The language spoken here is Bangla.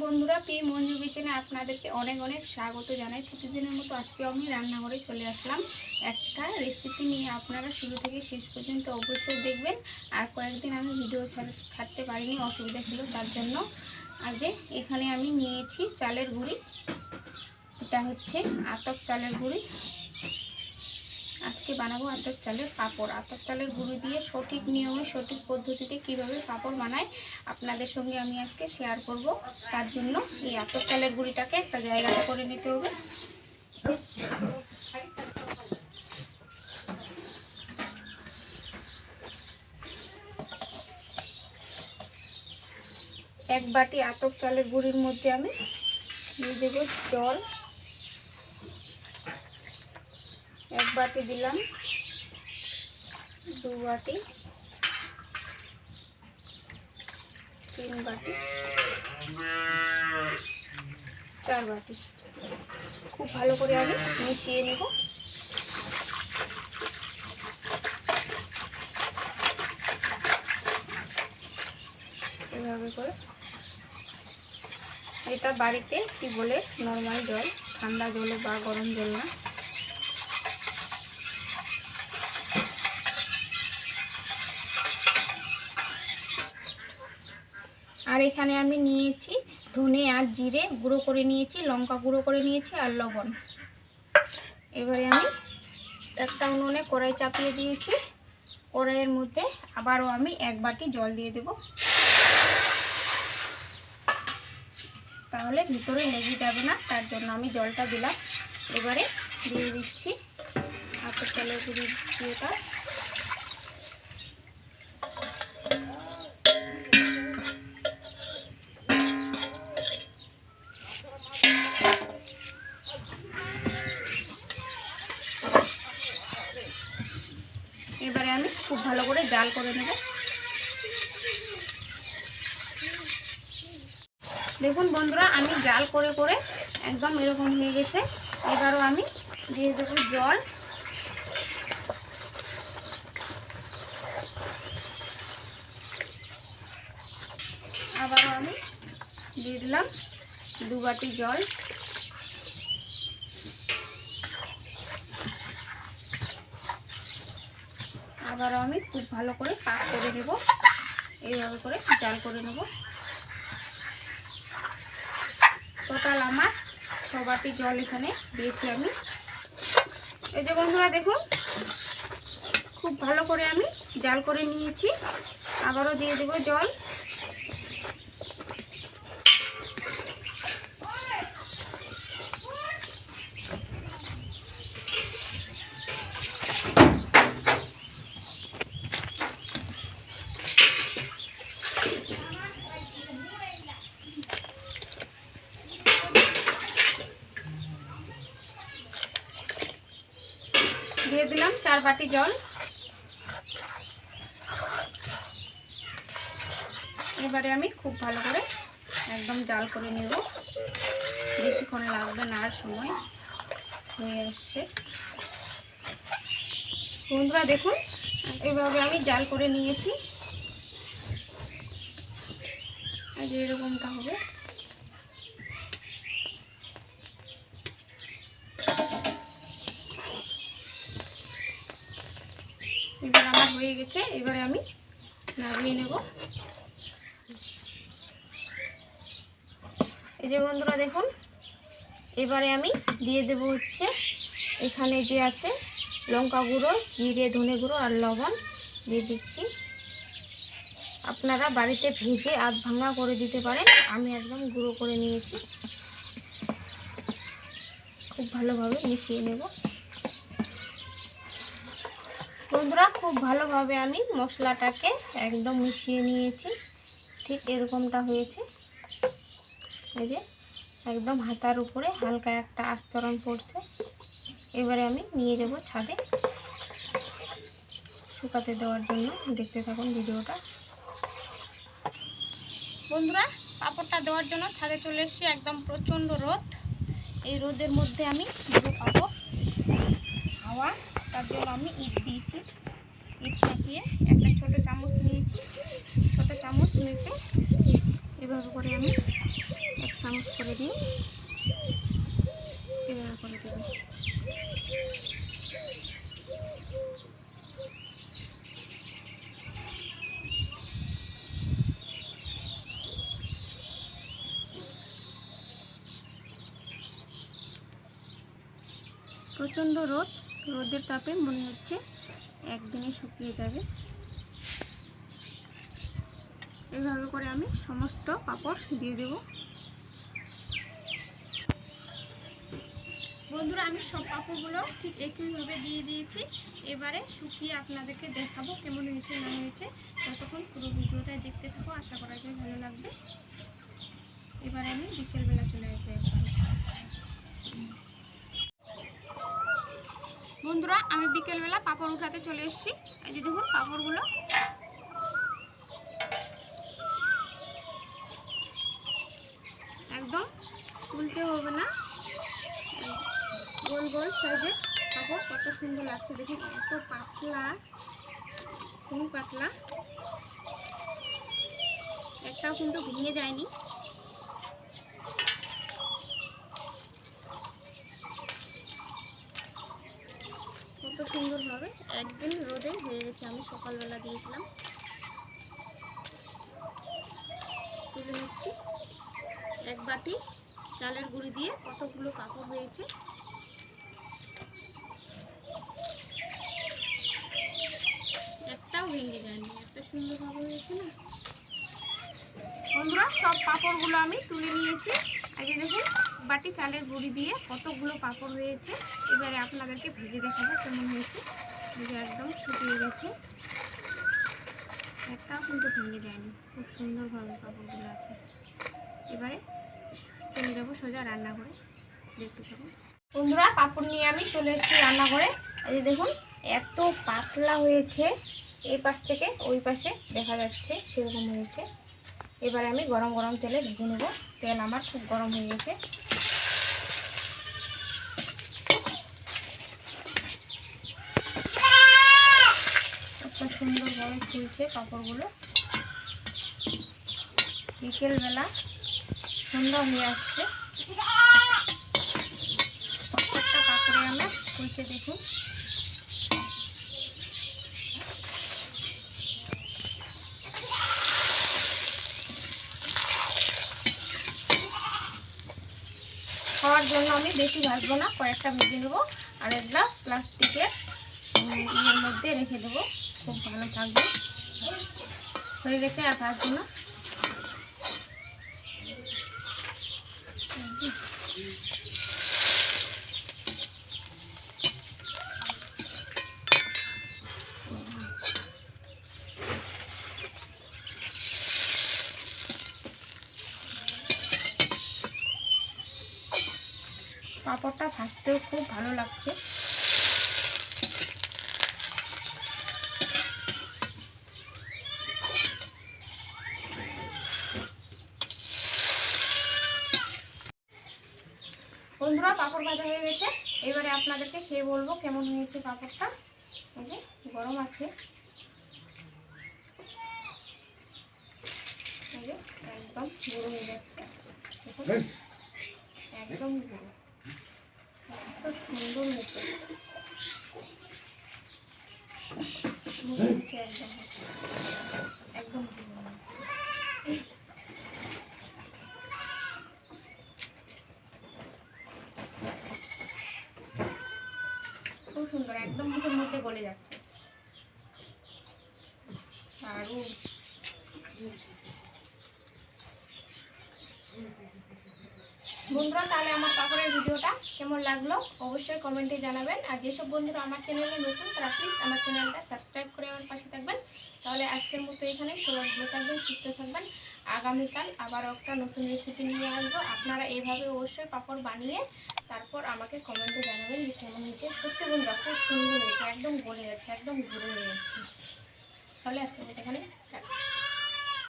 বন্ধুরা, পি মঞ্জু কিচেনে আপনাদেরকে অনেক অনেক স্বাগত জানাই। প্রতিদিনের মতো আজকে আমি রান্নাঘরে চলে আসলাম একটা রেসিপি নিয়ে। আপনারা শুরু থেকে শেষ পর্যন্ত অবশ্যই দেখবেন। আর কয়েকদিন আমি ভিডিও ছাড়তে পারিনি, অসুবিধা ছিল, তার জন্য আজ এখানে আমি নিয়েছি চালের গুঁড়ি। এটা হচ্ছে আতপ চালের গুঁড়ি। আজকে বানাবো আতপ চালের পাঁপড়। আতপ চালের গুঁড়ি দিয়ে সঠিক নিয়মে সঠিক পদ্ধতিতে কিভাবে পাঁপড় বানায় আপনাদের সঙ্গে আমি আজকে শেয়ার করব। তার জন্য এই আতপ চালের গুঁড়িটাকে একটা জায়গাতে করে নিতে হবে। এক বাটি আতপ চালের গুঁড়ির মধ্যে আমি দিয়ে দেব জল। এক বাটি দিলাম, 2 বাটি, 3 বাটি, 4 বাটি। খুব ভালো করে আমি মিশিয়ে নেব। এভাবে করে। এটা বাড়িতে টিউবওয়েলের নর্মাল জল, ঠান্ডা জলে বা গরম জল না। আর এখানে আমি নিয়েছি ধনে আর জিরে গুঁড়ো করে নিয়েছি, লঙ্কা গুঁড়ো করে নিয়েছি আর লবণ। এবারে আমি একটা উনুনে কড়াই চাপিয়ে দিয়েছি। কড়াইয়ের মধ্যে আবারও আমি 1 বাটি জল দিয়ে দেব, তাহলে ভিতরে লেগে যাবে না, তার জন্য আমি জলটা দিলাম। এবারে দিয়ে দিচ্ছি আতপ চালের গুঁড়িটা। এবারে আমি খুব ভালো করে জাল করে নেব। দেখুন বন্ধুরা, আমি জাল করে করে একদম এরকম হয়ে গেছে। এবারও আমি দিয়ে দেবো জল। আবারও আমি দিয়ে দিলাম 2 বাটি জল। আবারও আমি খুব ভালো করে পাক করে নেব, এইভাবে করে জাল করে নেব। টোটাল আমার 6 বাটি জল এখানে দিয়েছি আমি। এই যে বন্ধুরা দেখুন, খুব ভালো করে আমি জাল করে নিয়েছি। আবারও দিয়ে দেব জল। দিয়ে দিলাম 4 বাটি জল। এবারে আমি খুব ভালো করে একদম জাল করে নেব। বেশিক্ষণ লাগবে না, আর সময় হয়ে আসছে। বন্ধুরা দেখুন, এইভাবে আমি জাল করে নিয়েছি। আজ এরকমটা হবে। এবার আমার হয়ে গেছে। এবারে আমি নামিয়ে নেব। এই যে বন্ধুরা দেখুন, এবারে আমি দিয়ে দেব হচ্ছে এখানে যে আছে লঙ্কা গুঁড়ো, জিরে, ধনে গুঁড়ো আর লবণ দিয়ে দিচ্ছি। আপনারা বাড়িতে ভেজে আধ ভাঙা করে দিতে পারেন, আমি একদম গুঁড়ো করে নিয়েছি। খুব ভালোভাবে মিশিয়ে নেব। বন্ধুরা, খুব ভালোভাবে আমি মশলাটাকে একদম মিশিয়ে নিয়েছি। ঠিক এরকমটা হয়েছে। এই যে একদম হাতার উপরে হালকা একটা আস্তরণ পড়ছে। এবারে আমি নিয়ে যাব ছাদে শুকাতে দেওয়ার জন্য। দেখতে থাকুন ভিডিওটা। বন্ধুরা, পাঁপড়টা দেওয়ার জন্য ছাদে চলে এসেছি। একদম প্রচণ্ড রোদ। এই রোদের মধ্যে আমি দেবো পাঁপড়। হাওয়া, তার জন্য আমি ইট দিয়েছি। ইট দিয়ে একটা ছোট চামচ নিয়েছি। ছোট চামচ মেপে এভাবে করে আমি করে দিয়ে এভাবে করে দেবেন। প্রচণ্ড রোদের তাপে মনে হচ্ছে একদিনে শুকিয়ে যাবে। এভাবে করে আমি সমস্ত পাঁপড় দিয়ে দেব। বন্ধুরা, আমি সব পাঁপড়গুলো ঠিক একইভাবে দিয়ে দিয়েছি। এবারে শুকিয়ে আপনাদেরকে দেখাবো কেমন হয়েছে না হয়েছে। ততক্ষণ পুরো ভিডিওটা দেখতে থাকো, আশা করা যায় ভালো লাগবে। এবারে আমি বিকেলবেলা চলে আসবো একবারে। বন্ধুরা, আমি বিকেলবেলা পাঁপড় উঠাতে চলে এসেছি। এই যে দেখুন পাঁপড়গুলো একদম তুলতে হবে না, গোল গোল সাইজের পাঁপড়। কত সুন্দর লাগছে দেখুন, এত পাতলা, খুবই পাতলা, একটাও কিন্তু ভেঙে যায়নি। কত সুন্দরভাবে একদিন রোদে হয়ে গেছে। আমি সকালবেলা দিয়েছিলাম। তুলে নিচ্ছি। এক বাটি চালের গুঁড়ি দিয়ে কতগুলো পাঁপড় হয়েছে। একটাও ভেঙে যায়নি, এত সুন্দরভাবে হয়েছে না বন্ধুরা। সব পাঁপড়গুলো আমি তুলে নিয়েছি। আগে দেখুন বাটি চালের গুঁড়ি দিয়ে কতগুলো পাঁপড় হয়েছে। এবারে আপনাদেরকে ভেজে দেখাবো কেমন হয়েছে। ভেজে একদম শুকিয়ে গেছে, একটাও কিন্তু ভেঙে যায়নি। খুব সুন্দরভাবে পাঁপড়গুলো আছে। এবারে চলে যাবো সোজা রান্নাঘরে, দেখতে থাকুন। বন্ধুরা, পাঁপড় নিয়ে আমি চলে এসেছি রান্নাঘরে। এই যে দেখুন এত পাতলা হয়েছে, এই পাশ থেকে ওই পাশে দেখা যাচ্ছে সেরকম হয়েছে। এবারে আমি গরম গরম তেলে ভেজে নেব। তেল আমার খুব গরম হয়ে গেছে। কত সুন্দরভাবে ফুলছে পাঁপড়গুলো। বিকেলবেলা সন্ধ্যা হয়ে আসছে, প্রত্যেকটা পাঁপড়ে আমার ফুলছে দেখুন। খাওয়ার জন্য আমি বেশি ভাজবো না, কয়েকটা ভেজে নেবো। আর এগুলা প্লাস্টিকের ইয়ের মধ্যে রেখে দেবো, খুব ভালো থাকবে। হয়ে গেছে, আর ভাজবো না। পাঁপড়টা ভাজতেও খুব ভালো লাগছে। বন্ধুরা, পাঁপড় ভাজা হয়ে গেছে। এবারে আপনাদেরকে খেয়ে বলবো কেমন হয়েছে পাঁপড়টা। এই যে গরম আছে, এই যে একদম গুঁড়ো হয়ে যাচ্ছে, একদম গুঁড়ো। এত সুন্দর হয়েছে, মনে হচ্ছে একদম একদম গুঁড়ো হচ্ছে। খুব সুন্দর, একদম মুখের মধ্যে গলে যাচ্ছে। দারুণ। বন্ধুরা, তাহলে আমার পাঁপড়ের ভিডিওটা কেমন লাগলো অবশ্যই কমেন্টে জানাবেন। আর যেসব বন্ধুরা আমার চ্যানেলে নতুন তারা প্লিজ আমার চ্যানেলটা সাবস্ক্রাইব করে আমার পাশে থাকবেন। তাহলে আজকের মতো এখানে সবাই ভালো থাকবেন, সুস্থ থাকবেন। আগামীকাল আবার একটা নতুন রেসিপি নিয়ে আসবো। আপনারা এইভাবে অবশ্যই পাঁপড় বানিয়ে তারপর আমাকে কমেন্টে জানাবেন যে কেমন হয়েছে। সত্যি বন্ধুরা খুব সুন্দর হয়েছে, একদম গলে যাচ্ছে, একদম ঘুরে হয়ে যাচ্ছে। তাহলে আজকের মতো এখানে